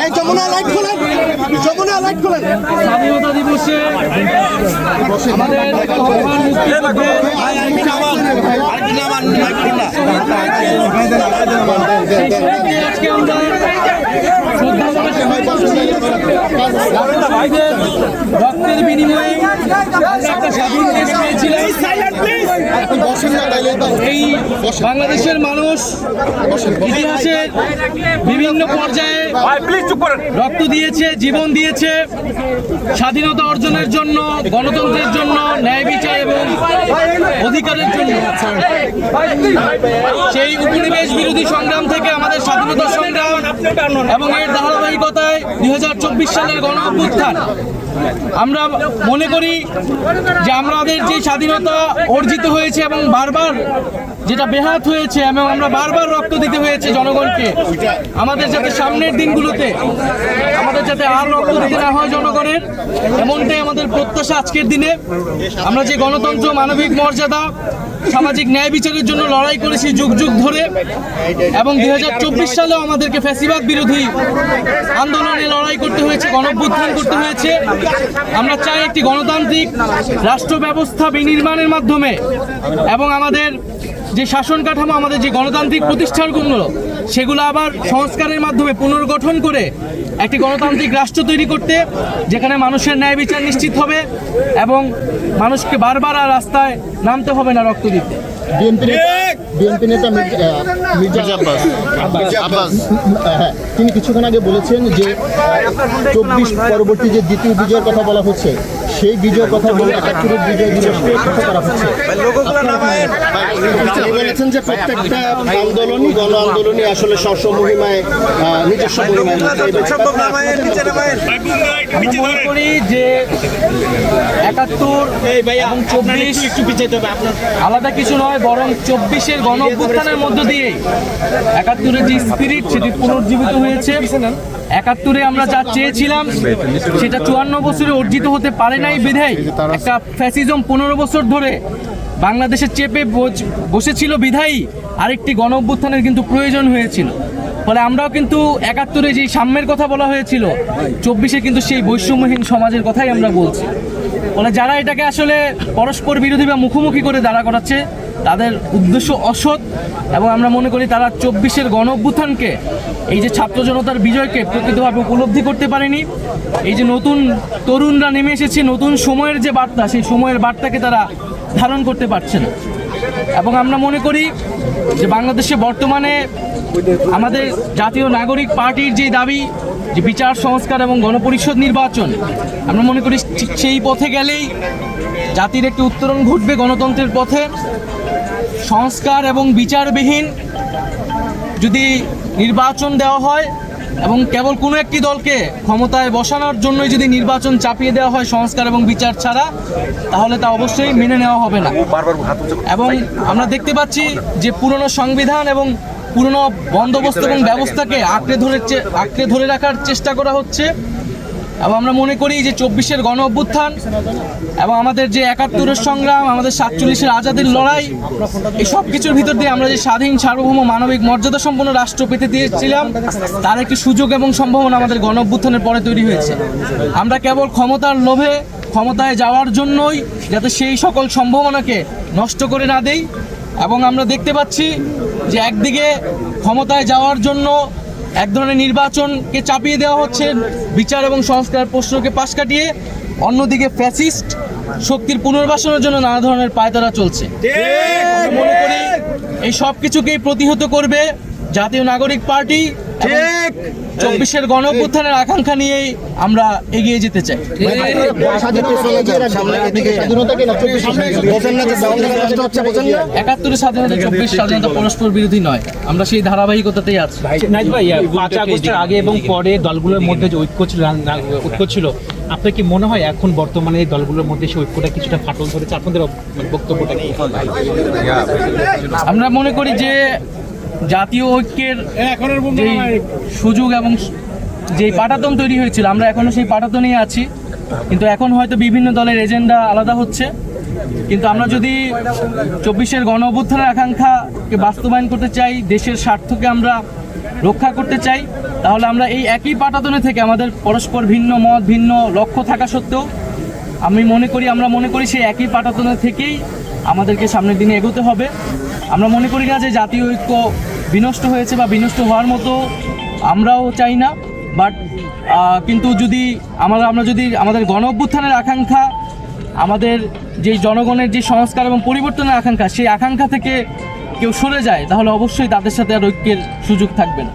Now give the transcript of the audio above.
এই যমুনা লাইট খোলেন, যমুনা লাইট খোলেন। স্বাধীনতা দিবসে আমাদের আজকে আমরা রক্তের বিনিময়ে একটা স্বাধীন দেশ পেয়েছিলাম। এই বাংলাদেশের মানুষ ইতিহাসের বিভিন্ন পর্যায়ে রক্ত দিয়েছে, জীবন দিয়েছে স্বাধীনতা অর্জনের জন্য, গণতন্ত্রের জন্য, ন্যায় বিচার এবং অধিকারের জন্য। সেই উপনিবেশ বিরোধী সংগ্রাম থেকে আমাদের স্বাধীনতা সংগ্রাম এবং এর ধারাবাহিকতায় 2024 সালের গণ অভ্যুত্থান। আমরা মনে করি যে আমাদের যে স্বাধীনতা অর্জিত হয়েছে এবং বারবার যেটা বেহাত হয়েছে এবং আমরা বারবার রক্ত দিতে হয়েছে জনগণকে, আমাদের যাতে সামনের দিনগুলোতে আমাদের যাতে আর রক্ত দিতে না হয় জনগণের, এমনটাই আমাদের প্রত্যাশা। আজকের দিনে আমরা যে গণতন্ত্র, মানবিক মর্যাদা, সামাজিক ন্যায় বিচারের জন্য লড়াই করেছি যুগ যুগ ধরে, এবং 2024 সালেও আমাদেরকে ফ্যাসিবাদ বিরোধী আন্দোলনে লড়াই করতে হয়েছে, গণঅভ্যুত্থান করতে হয়েছে। আমরা চাই একটি গণতান্ত্রিক রাষ্ট্র ব্যবস্থা বিনির্মাণের মাধ্যমে এবং আমাদের যে শাসন কাঠামো, আমাদের যে গণতান্ত্রিক প্রতিষ্ঠানগুলো, সেগুলো আবার সংস্কারের মাধ্যমে পুনর্গঠন করে একটি গণতান্ত্রিক রাষ্ট্র তৈরি করতে, যেখানে মানুষের ন্যায় বিচার নিশ্চিত হবে এবং মানুষকে বারবার আর রাস্তায় নামতে হবে না রক্ত দিতে। বিএনপি নেতা মির্জা আব্বাস তিনি কিছুক্ষণ আগে বলেছেন যে 24 পরবর্তী যে দ্বিতীয় বিজয়ের কথা বলা হচ্ছে, সেই বিজয়ের কথা বলে 71 বিজয় দিবসকে কথা করা হচ্ছে। বলেছেন যে প্রত্যেকটা আন্দোলনই, গণ আন্দোলনই আসলে স্বমহিমায়, নিজস্ব মহিমায়। আমি মনে করি যে 71 এবং 24 আলাদা কিছু নয়, বরং 24-এর গণ অভ্যুত্থানের মধ্য দিয়ে 71-এর যে স্পিরিট, সেটি পুনর্জীবিত হয়েছে। 71-এ আমরা যা চেয়েছিলাম সেটা 54 বছরে অর্জিত হতে পারে নাই বিধায় একটা ফ্যাসিজম 15 বছর ধরে বাংলাদেশে চেপে বসেছিল বিধায়ী আরেকটি গণ অভ্যুত্থানের কিন্তু প্রয়োজন হয়েছিল। ফলে আমরাও কিন্তু 71-এ যেই সাম্যের কথা বলা হয়েছিল, 24-এ কিন্তু সেই বৈষম্যহীন সমাজের কথাই আমরা বলছি। ফলে যারা এটাকে আসলে পরস্পর বিরোধী বা মুখোমুখি করে দাঁড়া করাচ্ছে, তাদের উদ্দেশ্য অসৎ এবং আমরা মনে করি তারা 24-এর গণ অভ্যুত্থানকে, এই যে ছাত্র জনতার বিজয়কে প্রকৃতভাবে উপলব্ধি করতে পারেনি। এই যে নতুন তরুণরা নেমে এসেছে, নতুন সময়ের যে বার্তা, সেই সময়ের বার্তাকে তারা ধারণ করতে পারছে না। এবং আমরা মনে করি যে বাংলাদেশে বর্তমানে আমাদের জাতীয় নাগরিক পার্টির যে দাবি, যে বিচার সংস্কার এবং গণপরিষদ নির্বাচন, আমরা মনে করি সেই পথে গেলেই জাতির একটি উত্তরণ ঘটবে গণতন্ত্রের পথে। সংস্কার এবং বিচারবিহীন যদি নির্বাচন দেওয়া হয় এবং কেবল কোনো একটি দলকে ক্ষমতায় বসানোর জন্যই যদি নির্বাচন চাপিয়ে দেওয়া হয় সংস্কার এবং বিচার ছাড়া, তাহলে তা অবশ্যই মেনে নেওয়া হবে না। এবং আমরা দেখতে পাচ্ছি যে পুরনো সংবিধান এবং পুরনো বন্দোবস্ত এবং ব্যবস্থাকে আঁকড়ে ধরে রাখার চেষ্টা করা হচ্ছে। এবং আমরা মনে করি যে 24-এর গণ অভ্যুত্থান এবং আমাদের যে 71-এর সংগ্রাম, আমাদের 47-এর আজাদের লড়াই, এই সব কিছুর ভিতর দিয়ে আমরা যে স্বাধীন, সার্বভৌম, মানবিক মর্যাদা সম্পন্ন রাষ্ট্র পেতে দিয়েছিলাম, তার একটি সুযোগ এবং সম্ভাবনা আমাদের গণ অভ্যুত্থানের পরে তৈরি হয়েছে। আমরা কেবল ক্ষমতার লোভে ক্ষমতায় যাওয়ার জন্যই যাতে সেই সকল সম্ভাবনাকে নষ্ট করে না দেই। এবং আমরা দেখতে পাচ্ছি যে একদিকে ক্ষমতায় যাওয়ার জন্য এক ধরনের নির্বাচনকে চাপিয়ে দেওয়া হচ্ছে, বিচার এবং সংস্কার প্রশ্নকে পাশ কাটিয়ে, অন্যদিকে ফ্যাসিস্ট শক্তির পুনর্বাসনের জন্য নানা ধরনের পায়তারা চলছে। মনে করি এই সব কিছুকেই প্রতিহত করবে জাতীয় নাগরিক পার্টি। 24-এর গণ অভ্যুত্থানের আকাঙ্ক্ষা নিয়েই আমরা এগিয়ে যেতে চাই। 71-এর স্বাধীনতা, 24 স্বাধীনতা পরস্পর বিরোধী নয়, আমরা সেই ধারাবাহিকতাতেই আছি। 5 আগস্টের আগে এবং পরে দলগুলোর মধ্যে যে ঐক্য ছিল, আপনার কি মনে হয় এখন বর্তমানে এই দলগুলোর মধ্যে সেই ঐক্যটা কিছুটা ফাটল ধরেছে? আপনাদের বক্তব্যটা কি? আমরা মনে করি যে জাতীয় ঐক্যের যে সুযোগ এবং যে পাটাতন তৈরি হয়েছিল, আমরা এখনো সেই পাটাতনেই আছি, কিন্তু এখন হয়তো বিভিন্ন দলের এজেন্ডা আলাদা হচ্ছে কিন্তু আমরা যদি 24-এর গণ অভ্যুত্থানের আকাঙ্ক্ষাকে বাস্তবায়ন করতে চাই, দেশের স্বার্থকে আমরা রক্ষা করতে চাই, তাহলে আমরা এই একই পাটাতনে থেকে আমাদের পরস্পর ভিন্ন মত, ভিন্ন লক্ষ্য থাকা সত্ত্বেও আমরা মনে করি সেই একই পাটাতনে থেকেই আমাদেরকে সামনের দিনে এগোতে হবে। আমরা মনে করি না যে জাতীয় ঐক্য বিনষ্ট হয়েছে বা বিনষ্ট হওয়ার মতো আমরাও চাই না, বাট কিন্তু যদি আমরা যদি আমাদের গণ অভ্যুত্থানের আকাঙ্ক্ষা, আমাদের যে জনগণের যে সংস্কার এবং পরিবর্তনের আকাঙ্ক্ষা, সেই আকাঙ্ক্ষা থেকে কেউ সরে যায়, তাহলে অবশ্যই তাদের সাথে আর ঐক্যের সুযোগ থাকবে না।